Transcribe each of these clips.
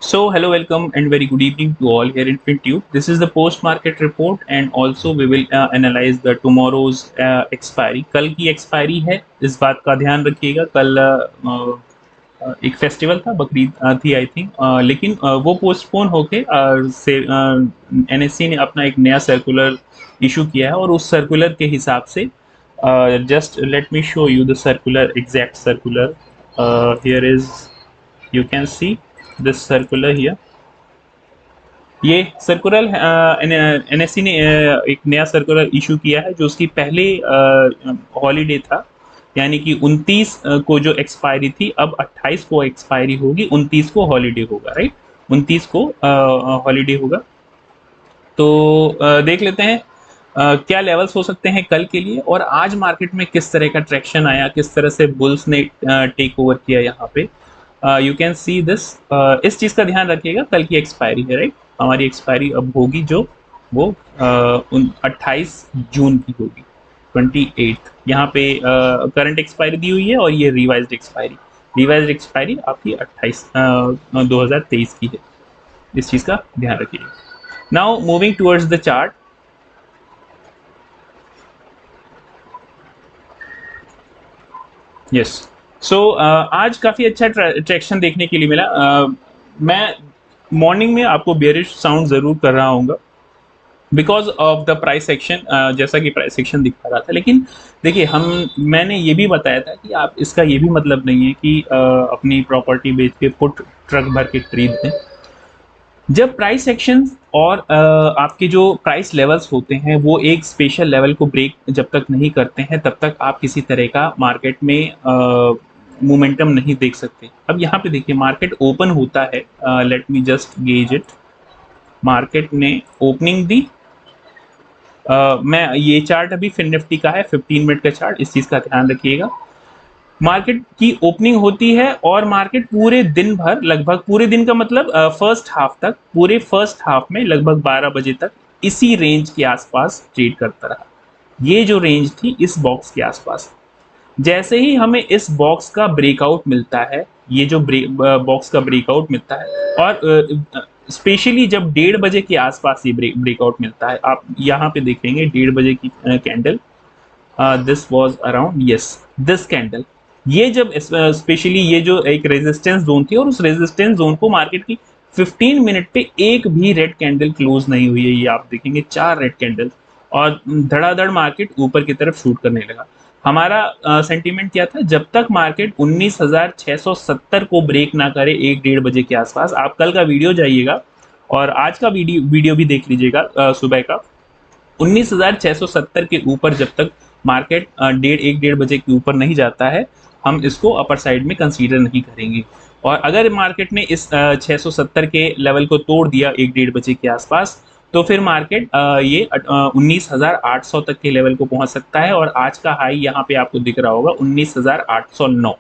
So, hello, welcome, and very good evening to all here in FinTube. This is the post-market report, and also we will analyze the tomorrow's expiry. कल की expiry है, इस बात का ध्यान रखिएगा. कल एक फेस्टिवल था, बकरीद थी आई थिंक, लेकिन वो पोस्टपोन होके से एनएससी ने अपना एक नया सर्कुलर इशू किया है और उस सर्कुलर के हिसाब से just let me show you the circular, exact circular. Here is, you can see this circular here. ये सर्कुलर एनएससी ने एक नया सर्कुलर इशू किया है जो उसकी पहले हॉलीडे था, यानी कि 29 को जो एक्सपायरी थी, अब 28 को एक्सपायरी होगी, 29 को हॉलीडे होगा, राइट. 29 को हॉलीडे होगा. तो देख लेते हैं क्या लेवल्स हो सकते हैं कल के लिए, और आज मार्केट में किस तरह का ट्रैक्शन आया, किस तरह से बुल्स ने टेक ओवर किया यहाँ पे. You can see this. इस चीज़ का ध्यान रखिएगा, कल की एक्सपायरी है, राइट. हमारी एक्सपायरी अब होगी जो वो 28 जून की होगी, 28. यहाँ पे करंट एक्सपायरी दी हुई है और ये रिवाइज्ड एक्सपायरी आपकी 28 2023 की है. इस चीज़ का ध्यान रखिएगा. Now moving towards the chart. Yes. So आज काफ़ी अच्छा ट्रैक्शन देखने के लिए मिला. मैं मॉर्निंग में आपको बेयरिश साउंड ज़रूर कर रहा हूँ because of the price action, जैसा कि प्राइस एक्शन दिखा रहा था. लेकिन देखिए, मैंने ये भी बताया था कि आप इसका ये भी मतलब नहीं है कि अपनी प्रॉपर्टी बेच के फुट ट्रक भर के खरीद दें. जब प्राइस एक्शन और आपके जो प्राइस लेवल्स होते हैं वो एक स्पेशल लेवल को ब्रेक जब तक नहीं करते हैं, तब तक आप किसी तरह का मार्केट में मोमेंटम नहीं देख सकते. अब यहाँ पे देखिए, मार्केट ओपन होता है. Let me just gauge it. Market ने ओपनिंग दी. मैं ये चार्ट अभी फिन निफ्टी का है, 15 मिनट का चार्ट, इस चीज़ का ध्यान रखिएगा. मार्केट की ओपनिंग होती है और मार्केट पूरे दिन भर, लगभग पूरे दिन का मतलब फर्स्ट हाफ तक, पूरे फर्स्ट हाफ में लगभग 12 बजे तक इसी रेंज के आसपास ट्रेड करता रहा. ये जो रेंज थी इस बॉक्स के आसपास. जैसे ही हमें इस बॉक्स का ब्रेकआउट मिलता है, ये जो बॉक्स का ब्रेकआउट मिलता है, और स्पेशली जब 1:30 बजे के आसपास ये ब्रेकआउट मिलता है, आप यहाँ पे देखेंगे 1:30 बजे की candle, this was around, yes, this candle. ये जब स्पेशली ये जो एक रेजिस्टेंस जोन थी, और उस रेजिस्टेंस जोन को मार्केट की 15 मिनट पे एक भी रेड कैंडल क्लोज नहीं हुई है. ये आप देखेंगे 4 रेड कैंडल, और धड़ाधड़ मार्केट ऊपर की तरफ शूट करने लगा. हमारा सेंटीमेंट क्या था, जब तक मार्केट 19,670 को ब्रेक ना करे 1-1:30 बजे के आसपास. आप कल का वीडियो जाइएगा और आज का वीडियो भी देख लीजिएगा सुबह का. 19,670 के ऊपर जब तक मार्केट 1:30 बजे के ऊपर नहीं जाता है, हम इसको अपर साइड में कंसीडर नहीं करेंगे. और अगर मार्केट ने इस 670 के लेवल को तोड़ दिया 1:30 बजे के आसपास, तो फिर मार्केट ये 19,800 तक के लेवल को पहुंच सकता है. और आज का हाई यहाँ पे आपको दिख रहा होगा 19,809.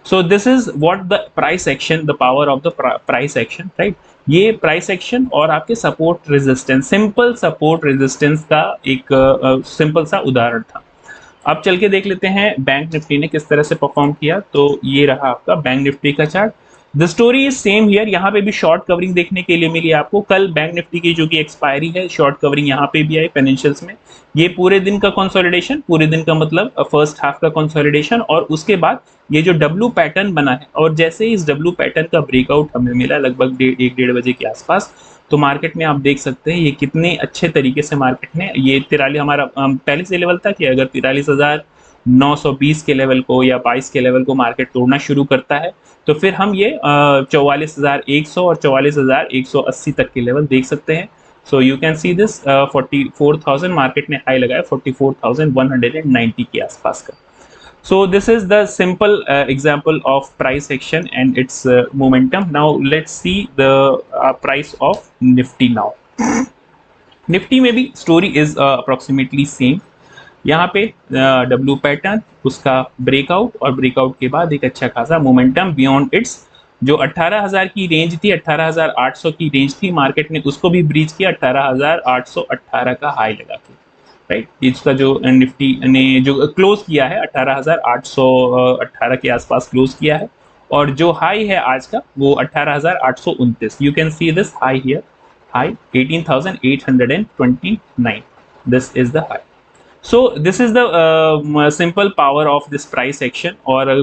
So this is what the price action, the power of the price action, right. ये प्राइस एक्शन और आपके support resistance, simple support resistance का एक सिंपल सा उदाहरण था. अब चल के देख लेते हैं बैंक निफ्टी ने किस तरह से परफॉर्म किया. तो ये रहा आपका बैंक निफ्टी का chart. The story is same here. यहाँ पे भी शॉर्ट कवरिंग देखने के लिए मिली आपको. कल बैंक निफ्टी की जो कि एक्सपायरी है, शॉर्ट कवरिंग यहाँ पे भी आई फाइनेंशियल्स में. ये पूरे दिन का कंसोलिडेशन, पूरे दिन का मतलब फर्स्ट हाफ का कंसोलिडेशन, और उसके बाद ये जो डब्ल्यू पैटर्न बना है, और जैसे ही इस डब्ल्यू पैटर्न का ब्रेकआउट हमें मिला लगभग 1-1:30 बजे के आसपास, तो मार्केट में आप देख सकते हैं ये कितने अच्छे तरीके से मार्केट ने ये 43, हमारा पहले से लेवल था कि अगर 43,920 के लेवल को या 22 के लेवल को मार्केट तोड़ना शुरू करता है, तो फिर हम ये 44,100 और 44,180 तक के लेवल देख सकते हैं. So you can see this 44,000 market ने हाई लगाया, 44,190 के आसपास का. So this is the simple example of price action and its momentum. Now let's see the price of Nifty now. Nifty में भी story is approximately same. यहाँ पे W pattern, उसका ब्रेकआउट, और ब्रेकआउट के बाद एक अच्छा खासा मोमेंटम बियॉन्ड इट्स जो 18,000 की रेंज थी, 18,800 की रेंज थी, मार्केट ने उसको भी ब्रीच किया 18,818 का हाई लगा के, राइट. इसका जो निफ्टी ने जो क्लोज किया है 18,818 के आसपास क्लोज किया है, और जो हाई है आज का वो 18,829। You can see this high here, high 18,829, this is the high. So this is the simple power of this price action. और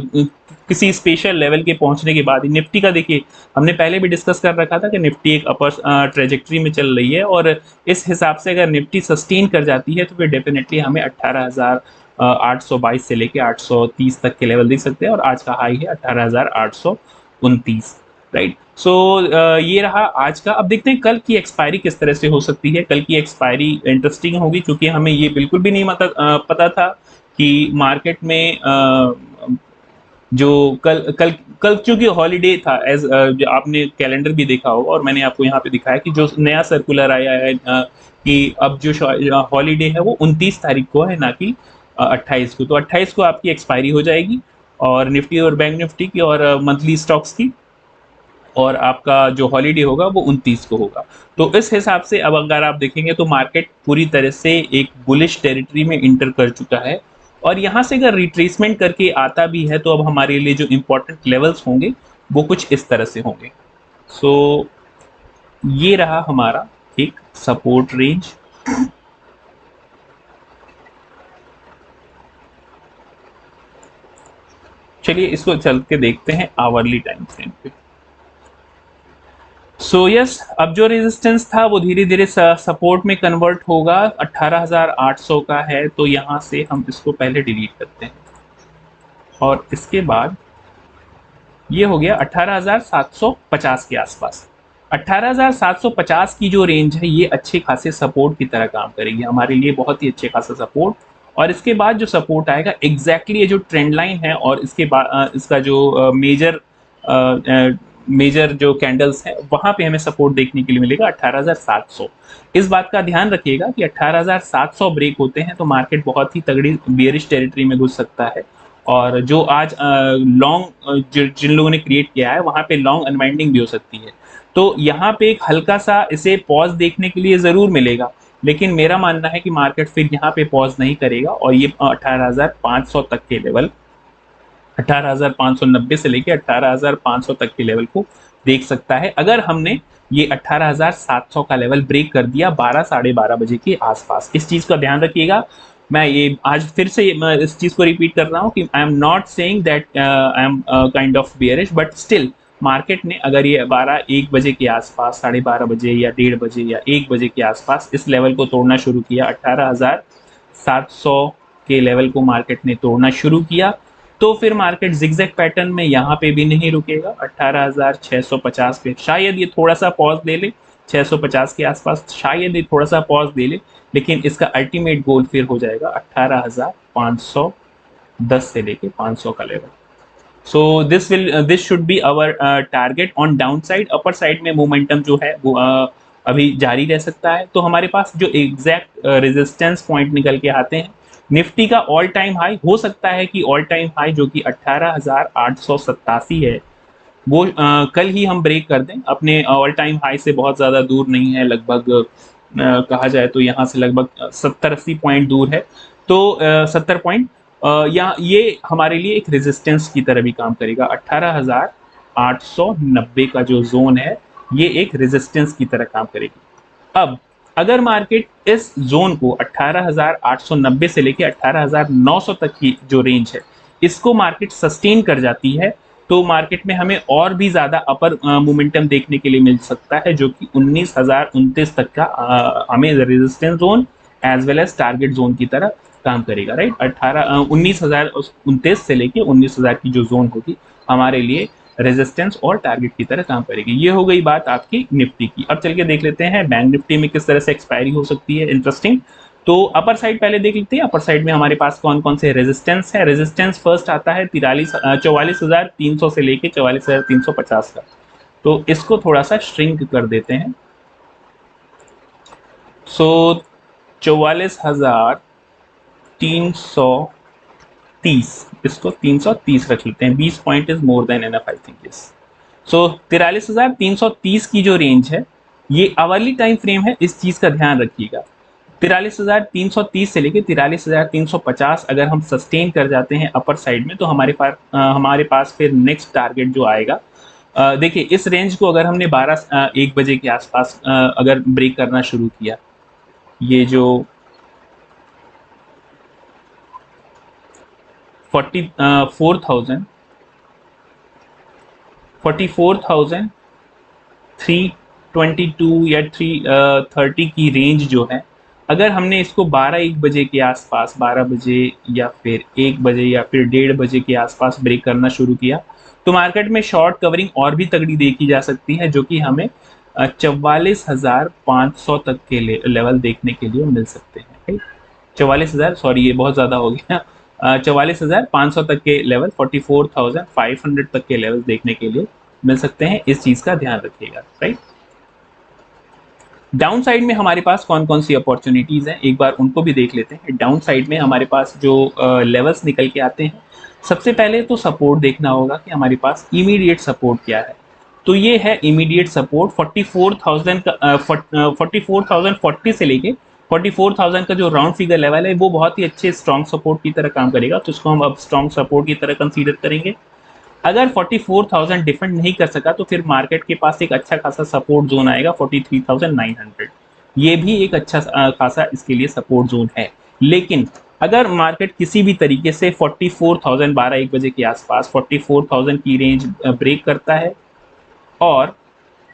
किसी स्पेशल लेवल के पहुंचने के बाद निफ्टी का देखिए, हमने पहले भी डिस्कस कर रखा था कि निफ्टी एक अपर ट्रेजेक्ट्री में चल रही है, और इस हिसाब से अगर निफ्टी सस्टेन कर जाती है तो फिर डेफिनेटली हमें 18,822 से लेके 830 तक के लेवल दिख सकते हैं, और आज का हाई है 18,829, राइट। सो ये रहा आज का। अब देखते हैं कल की एक्सपायरी किस तरह से हो सकती है। कल की एक्सपायरी इंटरेस्टिंग होगी, क्योंकि हमें ये बिल्कुल भी नहीं पता था कि मार्केट में जो कल कल कल चूंकि हॉलीडे था, एज आपने कैलेंडर भी देखा होगा और मैंने आपको यहाँ पे दिखाया कि जो नया सर्कुलर आया है कि अब जो हॉलीडे है वो 29 तारीख को है, ना कि 28 को। तो 28 को आपकी एक्सपायरी हो जाएगी, और निफ्टी और बैंक निफ्टी की और मंथली स्टॉक्स की, और आपका जो हॉलीडे होगा वो 29 को होगा। तो इस हिसाब से अब अगर आप देखेंगे तो मार्केट पूरी तरह से एक बुलिश टेरिटरी में इंटर कर चुका है, और यहाँ से अगर रिट्रेसमेंट करके आता भी है तो अब हमारे लिए जो इम्पोर्टेंट लेवल्स होंगे वो कुछ इस तरह से होंगे। सो ये रहा हमारा एक सपोर्ट रेंज। चलिए इसको चल के देखते हैं आवरली टाइम फ्रेम पे। सो यस, अब जो रेजिस्टेंस था वो धीरे धीरे सपोर्ट में कन्वर्ट होगा। 18,800 का है, तो यहाँ से हम इसको पहले डिलीट करते हैं, और इसके बाद ये हो गया 18,750 के आसपास। 18,750 की जो रेंज है ये अच्छे खासे सपोर्ट की तरह काम करेगी हमारे लिए, बहुत ही अच्छे खासा सपोर्ट। और इसके बाद जो सपोर्ट आएगा एग्जैक्टली ये जो ट्रेंड लाइन है, और इसके बाद इसका जो मेजर जो कैंडल्स हैं वहां पे हमें सपोर्ट देखने के लिए मिलेगा 18,700। इस बात का ध्यान रखिएगा कि 18,700 ब्रेक होते हैं तो मार्केट बहुत ही तगड़ी बियरिश टेरिटरी में घुस सकता है, और जो आज लॉन्ग जिन लोगों ने क्रिएट किया है वहां पे लॉन्ग अनवाइंडिंग भी हो सकती है। तो यहाँ पे एक हल्का सा इसे पॉज देखने के लिए जरूर मिलेगा, लेकिन मेरा मानना है कि मार्केट फिर यहाँ पे पॉज नहीं करेगा, और ये 18,500 तक के लेवल, 18,590 से लेके 18,500 तक के लेवल को देख सकता है, अगर हमने ये 18,700 का लेवल ब्रेक कर दिया 12 साढ़े 12 बजे के आसपास। इस चीज का ध्यान रखिएगा। मैं ये आज फिर से मैं इस चीज को रिपीट कर रहा हूँ कि I am not saying that I am kind of bearish, but still market ने अगर ये 12-1 बजे के आसपास, साढ़े 12 बजे या 1:30 बजे या 1 बजे के आसपास इस लेवल को तोड़ना शुरू किया, 18,700 के लेवल को मार्केट ने तोड़ना शुरू किया, तो फिर मार्केट जिगजैग पैटर्न में यहाँ पे भी नहीं रुकेगा। 18,650 पे शायद ये थोड़ा सा पॉज ले ले, 650 के आसपास शायद ये थोड़ा सा पॉज ले ले, लेकिन इसका अल्टीमेट गोल फिर हो जाएगा 18,510 से लेके 500 का level. So this should be our target on down side. Upper side में मोमेंटम जो है वो अभी जारी रह सकता है। तो हमारे पास जो एग्जैक्ट रेजिस्टेंस पॉइंट निकल के आते हैं, निफ्टी का ऑल टाइम हाई हो सकता है कि ऑल टाइम हाई जो कि 18,887 है वो कल ही हम ब्रेक कर दें। अपने ऑल टाइम हाई से बहुत ज़्यादा दूर नहीं है, लगभग कहा जाए तो यहाँ से लगभग 70-80 पॉइंट दूर है। तो 70 पॉइंट या ये हमारे लिए एक रेजिस्टेंस की तरह भी काम करेगा। 18,890 का जो जोन है ये एक रेजिस्टेंस की तरह काम करेगी। अब अगर मार्केट इस जोन को 18,890 से लेकर 18,900 तक की जो रेंज है इसको मार्केट सस्टेन कर जाती है, तो मार्केट में हमें और भी ज्यादा अपर मोमेंटम देखने के लिए मिल सकता है, जो कि 19,029 तक का हमें resistance zone as well as target zone की तरह काम करेगा, राइट। 19,029 से लेके 19,000 की जो जोन होगी हमारे लिए रेजिस्टेंस और टारगेट की तरह काम करेगी। ये हो गई बात आपकी निफ्टी की। अब चल के देख लेते हैं बैंक निफ्टी में किस तरह से एक्सपायरी हो सकती है, इंटरेस्टिंग। तो अपर साइड पहले देख लेते हैं, अपर साइड में हमारे पास कौन कौन से रेजिस्टेंस है। रेजिस्टेंस फर्स्ट आता है 44,300 से लेके 44,350 का। तो इसको थोड़ा सा श्रिंक कर देते हैं। सो 44,330, इसको 330 रख लेते हैं। 20 point is more than enough, I think this. So 43,330 की जो रेंज है ये आवरली टाइम फ्रेम है, इस चीज का ध्यान रखिएगा। 43,330 से लेके 43,350 अगर हम सस्टेन कर जाते हैं अपर साइड में, तो हमारे पास फिर नेक्स्ट टारगेट जो आएगा, देखिए इस रेंज को अगर हमने 1 बजे के आसपास अगर ब्रेक करना शुरू किया, ये जो 44,322 या 330 की रेंज जो है, अगर हमने इसको 1 बजे के आसपास, 12 बजे या फिर 1 बजे या फिर 1:30 बजे के आसपास ब्रेक करना शुरू किया, तो मार्केट में शॉर्ट कवरिंग और भी तगड़ी देखी जा सकती है, जो कि हमें 44,500 तक के लेवल देखने के लिए मिल सकते हैं। राइट, 44,000, सॉरी ये बहुत ज़्यादा हो गया, 44,500 तक के लेवल, 44,500 तक के लेवल देखने के लिए मिल सकते हैं। इस चीज़ का ध्यान रखिएगा। राइट, डाउन साइड में हमारे पास कौन कौन सी अपॉर्चुनिटीज़ हैं, एक बार उनको भी देख लेते हैं। डाउन साइड में हमारे पास जो लेवल्स निकल के आते हैं, सबसे पहले तो सपोर्ट देखना होगा कि हमारे पास इमीडिएट सपोर्ट क्या है। तो ये है इमीडिएट सपोर्ट 44,040 से लेके 44,000 का जो राउंड फिगर लेवल है, वो बहुत ही अच्छे स्ट्रॉन्ग सपोर्ट की तरह काम करेगा, तो इसको हम अब स्ट्रॉन्ग सपोर्ट की तरह कंसीडर करेंगे। अगर 44,000 डिफेंड नहीं कर सका, तो फिर मार्केट के पास एक अच्छा खासा सपोर्ट जोन आएगा 43,900। ये भी एक अच्छा खासा इसके लिए सपोर्ट जोन है। लेकिन अगर मार्केट किसी भी तरीके से 44,000 1 बजे के आसपास 44,000 की रेंज ब्रेक करता है, और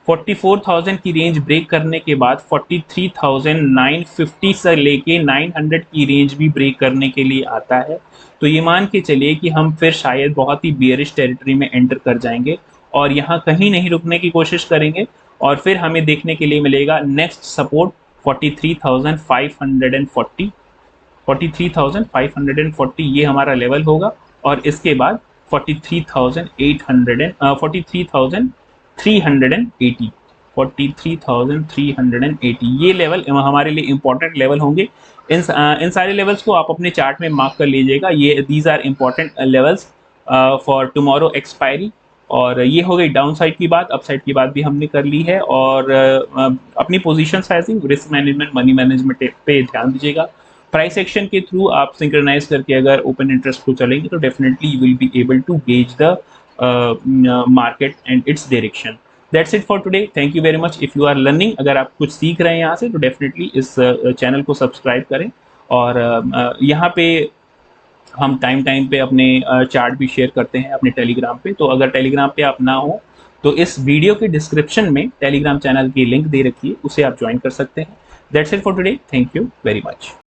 44,000 की रेंज ब्रेक करने के बाद 43,950 से लेके 900 की रेंज भी ब्रेक करने के लिए आता है, तो ये मान के चलिए कि हम फिर शायद बहुत ही बियरिश टेरिटरी में एंटर कर जाएंगे और यहाँ कहीं नहीं रुकने की कोशिश करेंगे, और फिर हमें देखने के लिए मिलेगा नेक्स्ट सपोर्ट 43,540, 43,540 ये हमारा लेवल होगा, और इसके बाद 43,380 ये लेवल हमारे लिए इंपॉर्टेंट लेवल होंगे। इन सारे लेवल्स को आप अपने चार्ट में मार्क कर लीजिएगा। ये these are important levels for tomorrow expiry. और ये हो गई डाउन साइड की बात। अप साइड की बात भी हमने कर ली है, और अपनी position sizing, risk management, money management पे ध्यान दीजिएगा। प्राइस एक्शन के थ्रू आप सिंक्रोनाइज करके अगर ओपन इंटरेस्ट को चलेंगे, तो definitely you will be able to gauge the market and its direction. That's it for today. Thank you very much. If you are learning, अगर आप कुछ सीख रहे हैं यहाँ से, तो डेफिनेटली इस चैनल को सब्सक्राइब करें। और यहाँ पे हम टाइम पे अपने चार्ट भी शेयर करते हैं अपने टेलीग्राम पे, तो अगर टेलीग्राम पे आप ना हो, तो इस वीडियो के डिस्क्रिप्शन में टेलीग्राम चैनल की लिंक दे रखी है, उसे आप ज्वाइन कर सकते हैं। That's it for today. Thank you very much.